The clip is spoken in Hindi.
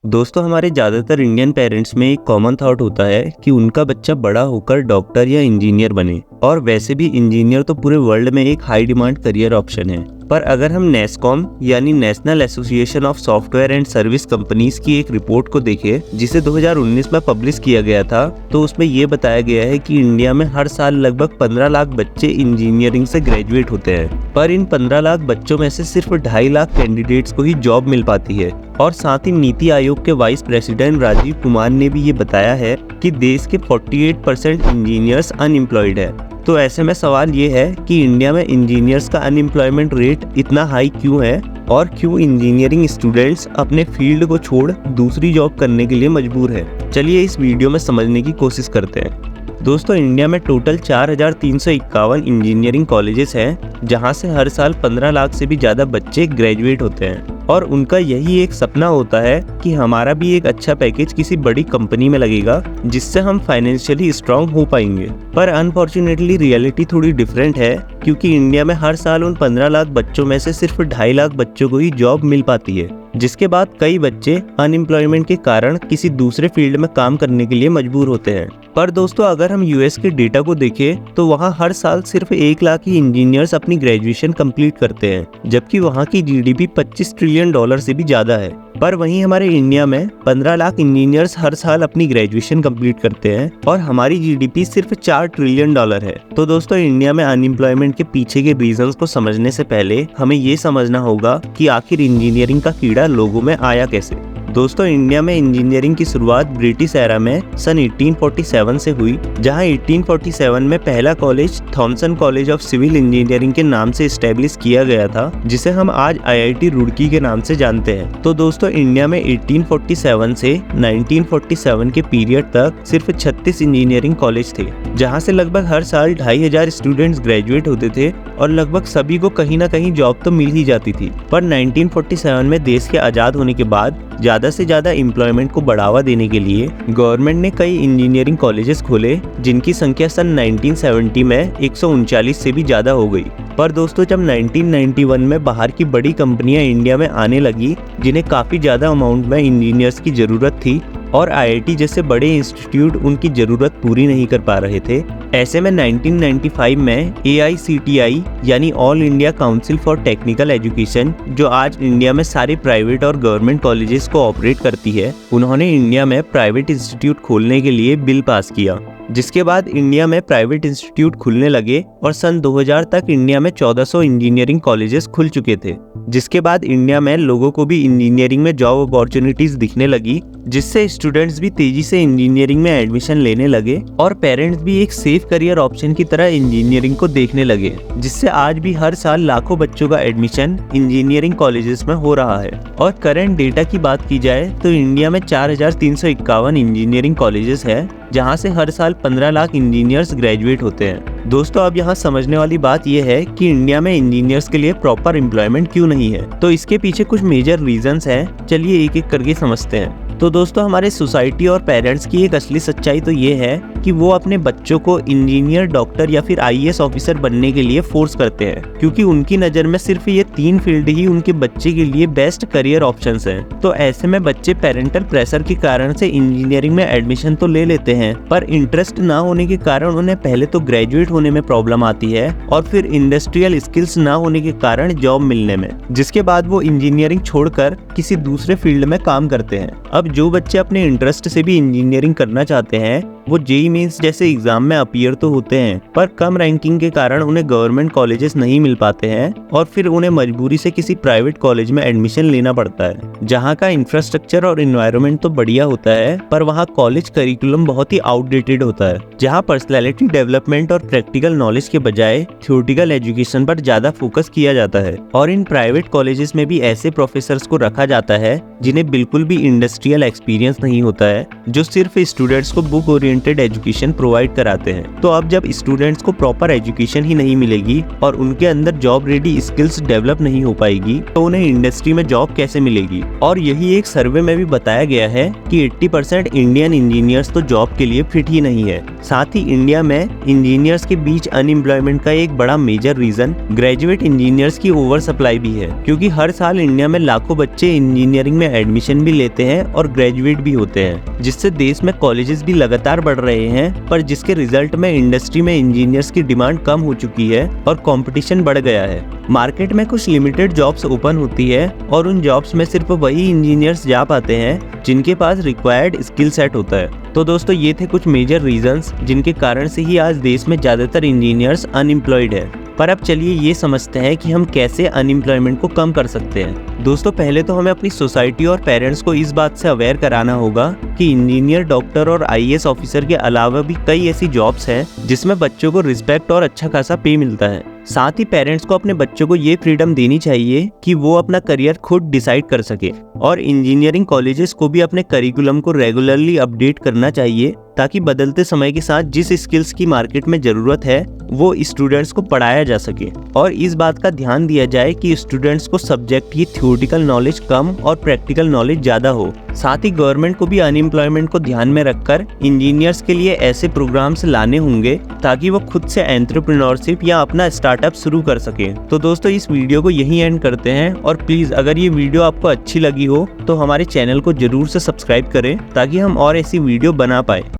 दोस्तों हमारे ज़्यादातर इंडियन पेरेंट्स में एक कॉमन थॉट होता है कि उनका बच्चा बड़ा होकर डॉक्टर या इंजीनियर बने। और वैसे भी इंजीनियर तो पूरे वर्ल्ड में एक हाई डिमांड करियर ऑप्शन है। पर अगर हम नेस्कॉम यानी national association of software and service companies की एक रिपोर्ट को देखें जिसे 2019 में पब्लिश किया गया था, तो उसमें ये बताया गया है कि इंडिया में हर साल लगभग 15 लाख बच्चे इंजीनियरिंग से ग्रेजुएट होते हैं। पर इन 15 लाख बच्चों में से सिर्फ 2.5 लाख कैंडिडेट्स को ही जॉब मिल पाती है। और साथ ही नीति आयोग के वाइस प्रेसिडेंट राजीव कुमार ने भी ये बताया है कि देश के 48% इंजीनियर्स अनएम्प्लॉयड है। तो ऐसे में सवाल ये है कि इंडिया में इंजीनियर्स का अनएम्प्लॉयमेंट रेट इतना हाई क्यों है और क्यों इंजीनियरिंग स्टूडेंट्स अपने फील्ड को छोड़ दूसरी जॉब करने के लिए मजबूर है। चलिए इस वीडियो में समझने की कोशिश करते हैं। दोस्तों इंडिया में टोटल 4,351 इंजीनियरिंग कॉलेजेस हैं, जहां से हर साल 15 लाख से भी ज़्यादा बच्चे ग्रेजुएट होते हैं। और उनका यही एक सपना होता है कि हमारा भी एक अच्छा पैकेज किसी बड़ी कंपनी में लगेगा जिससे हम फाइनेंशियली स्ट्रांग हो पाएंगे। पर अनफॉर्चुनेटली रियलिटी थोड़ी डिफरेंट है, क्योंकि इंडिया में हर साल उन 15 लाख बच्चों में से सिर्फ 2.5 लाख बच्चों को ही जॉब मिल पाती है, जिसके बाद कई बच्चे अनएम्प्लॉयमेंट के कारण किसी दूसरे फील्ड में काम करने के लिए मजबूर होते हैं। पर दोस्तों अगर हम यूएस के डेटा को देखें तो वहाँ हर साल सिर्फ 1 लाख ही इंजीनियर्स अपनी ग्रेजुएशन कंप्लीट करते हैं, जबकि वहाँ की जीडीपी $25 ट्रिलियन से भी ज्यादा है। पर वहीं हमारे इंडिया में 15 लाख इंजीनियर्स हर साल अपनी ग्रेजुएशन कंप्लीट करते हैं और हमारी जीडीपी सिर्फ $4 ट्रिलियन है। तो दोस्तों इंडिया में अनएम्प्लॉयमेंट के पीछे के रीजंस को समझने से पहले हमें ये समझना होगा कि आखिर इंजीनियरिंग का कीड़ा लोगों में आया कैसे। दोस्तों इंडिया में इंजीनियरिंग की शुरुआत ब्रिटिश एरा में सन 1847 से हुई, जहां 1847 में पहला college Thomason college of civil engineering के नाम से एस्टेब्लिश किया गया था, जिसे हम आज आईआईटी रुड़की के नाम से जानते हैं। तो दोस्तों इंडिया में 1847 से 1947 के पीरियड तक सिर्फ 36 इंजीनियरिंग कॉलेज थे, जहां से लगभग हर साल 2,500 स्टूडेंट्स ग्रेजुएट होते थे और लगभग सभी को कहीं ना कहीं जॉब तो मिल ही जाती थी। पर 1947 में देश के आजाद होने के बाद ज्यादा से ज्यादा एम्प्लॉयमेंट को बढ़ावा देने के लिए गवर्नमेंट ने कई इंजीनियरिंग कॉलेजेस खोले, जिनकी संख्या सन 1970 में 139 से भी ज्यादा हो गई। पर दोस्तों जब 1991 में बाहर की बड़ी कंपनियां इंडिया में आने लगी, जिन्हें काफी ज्यादा अमाउंट में इंजीनियर्स की जरूरत थी और आईआईटी जैसे बड़े इंस्टीट्यूट उनकी जरूरत पूरी नहीं कर पा रहे थे, ऐसे में 1995 में AICTI यानी all India council for technical education, जो आज इंडिया में सारे प्राइवेट और गवर्नमेंट कॉलेजेस को ऑपरेट करती है, उन्होंने इंडिया में प्राइवेट इंस्टीट्यूट खोलने के लिए बिल पास किया, जिसके बाद इंडिया में प्राइवेट इंस्टीट्यूट खुलने लगे और सन 2000 तक इंडिया में 1400 इंजीनियरिंग कॉलेजेस खुल चुके थे। जिसके बाद इंडिया में लोगों को भी इंजीनियरिंग में जॉब अपॉर्चुनिटीज दिखने लगी, जिससे स्टूडेंट्स भी तेजी से इंजीनियरिंग में एडमिशन लेने लगे और पेरेंट्स भी एक सेफ करियर ऑप्शन की तरह इंजीनियरिंग को देखने लगे, जिससे आज भी हर साल लाखों बच्चों का एडमिशन इंजीनियरिंग कॉलेजेस में हो रहा है। और करंट डेटा की बात की जाए तो इंडिया में 4,351 इंजीनियरिंग कॉलेजेस है, जहां से हर साल 15 लाख इंजीनियर्स ग्रेजुएट होते हैं। दोस्तों अब यहाँ समझने वाली बात यह है कि इंडिया में इंजीनियर्स के लिए प्रॉपर एम्प्लॉयमेंट क्यों नहीं है। तो इसके पीछे कुछ मेजर रीजंस हैं, चलिए एक एक करके समझते हैं। तो दोस्तों हमारे सोसाइटी और पेरेंट्स की एक असली सच्चाई तो ये है कि वो अपने बच्चों को इंजीनियर, डॉक्टर या फिर IAS ऑफिसर बनने के लिए फोर्स करते हैं, क्योंकि उनकी नज़र में सिर्फ ये 3 फील्ड ही उनके बच्चे के लिए बेस्ट करियर ऑप्शंस हैं। तो ऐसे में बच्चे पेरेंटल प्रेशर के कारण से इंजीनियरिंग में एडमिशन तो ले लेते हैं, पर इंटरेस्ट ना होने के कारण उन्हें पहले तो ग्रेजुएट होने में प्रॉब्लम आती है और फिर इंडस्ट्रियल स्किल्स ना होने के कारण जॉब मिलने में, जिसके बाद वो इंजीनियरिंग छोड़कर किसी दूसरे फील्ड में काम करते हैं। अब जो बच्चे अपने इंटरेस्ट से भी इंजीनियरिंग करना चाहते हैं, वो जेईई मेंस जैसे एग्जाम में अपीयर तो होते हैं, पर कम रैंकिंग के कारण उन्हें गवर्नमेंट कॉलेजेस नहीं मिल पाते हैं और फिर उन्हें मजबूरी से किसी प्राइवेट कॉलेज में एडमिशन लेना पड़ता है, जहां का इंफ्रास्ट्रक्चर और एनवायरनमेंट तो बढ़िया होता है, पर वहां कॉलेज करिकुलम बहुत ही आउटडेटेड होता है, जहां पर्सनैलिटी डेवलपमेंट और प्रैक्टिकल नॉलेज के बजाय थ्योरेटिकल एजुकेशन पर ज्यादा फोकस किया जाता है। और इन प्राइवेट कॉलेजेस में भी ऐसे प्रोफेसर्स को रखा जाता है जिन्हें बिल्कुल भी इंडस्ट्रियल एक्सपीरियंस नहीं होता है, जो सिर्फ स्टूडेंट्स को बुक ओरिएंटेड एजुकेशन प्रोवाइड कराते हैं। तो अब जब स्टूडेंट्स को प्रॉपर एजुकेशन ही नहीं मिलेगी और उनके अंदर जॉब रेडी स्किल्स डेवलप नहीं हो पाएगी तो उन्हें इंडस्ट्री में जॉब कैसे मिलेगी। और यही एक सर्वे में भी बताया गया है कि 80% इंडियन इंजीनियर्स तो जॉब के लिए फिट ही नहीं है। साथ ही इंडिया में इंजीनियर्स के बीच अनएम्प्लॉयमेंट का एक बड़ा मेजर रीजन ग्रेजुएट इंजीनियर्स की ओवर सप्लाई भी है, क्योंकि हर साल इंडिया में लाखों बच्चे इंजीनियरिंग में एडमिशन भी लेते हैं और ग्रेजुएट भी होते हैं, जिससे देश में कॉलेजेस भी लगातार बढ़ रहे हैं, पर जिसके रिजल्ट में इंडस्ट्री में इंजीनियर्स की डिमांड कम हो चुकी है और कंपटीशन बढ़ गया है। मार्केट में कुछ लिमिटेड जॉब्स ओपन होती है और उन जॉब्स में सिर्फ वही इंजीनियर्स जा पाते हैं जिनके पास रिक्वायर्ड स्किल सेट होता है। तो दोस्तों ये थे कुछ मेजर रीजंस जिनके कारण से ही आज देश में ज्यादातर इंजीनियर्स अनएम्प्लॉयड है। पर अब चलिए ये समझते हैं कि हम कैसे अनएम्प्लॉयमेंट को कम कर सकते हैं। दोस्तों पहले तो हमें अपनी सोसाइटी और पेरेंट्स को इस बात से अवेयर कराना होगा कि इंजीनियर, डॉक्टर और आईएएस ऑफिसर के अलावा भी कई ऐसी जॉब्स हैं जिसमें बच्चों को रिस्पेक्ट और अच्छा खासा पे मिलता है। साथ ही पेरेंट्स को अपने बच्चों को ये फ्रीडम देनी चाहिए कि वो अपना करियर खुद डिसाइड कर सके, और इंजीनियरिंग कॉलेजेस को भी अपने करिकुलम को रेगुलरली अपडेट करना चाहिए ताकि बदलते समय के साथ जिस स्किल्स की मार्केट में जरूरत है वो स्टूडेंट्स को पढ़ाया जा सके। और इस बात का ध्यान दिया जाए कि स्टूडेंट्स को सब्जेक्ट की थ्योरेटिकल नॉलेज कम और प्रैक्टिकल नॉलेज ज्यादा हो। साथ ही गवर्नमेंट को भी अनएम्प्लॉयमेंट को ध्यान में रखकर इंजीनियर्स के लिए ऐसे प्रोग्राम्स लाने होंगे ताकि वो खुद से एंटरप्रेन्योरशिप या अपना स्टार्टअप शुरू कर सके। तो दोस्तों इस वीडियो को यहीं एंड करते हैं, और प्लीज अगर ये वीडियो आपको अच्छी लगी हो तो हमारे चैनल को जरूर से सब्सक्राइब करें ताकि हम और ऐसी वीडियो बना पाए।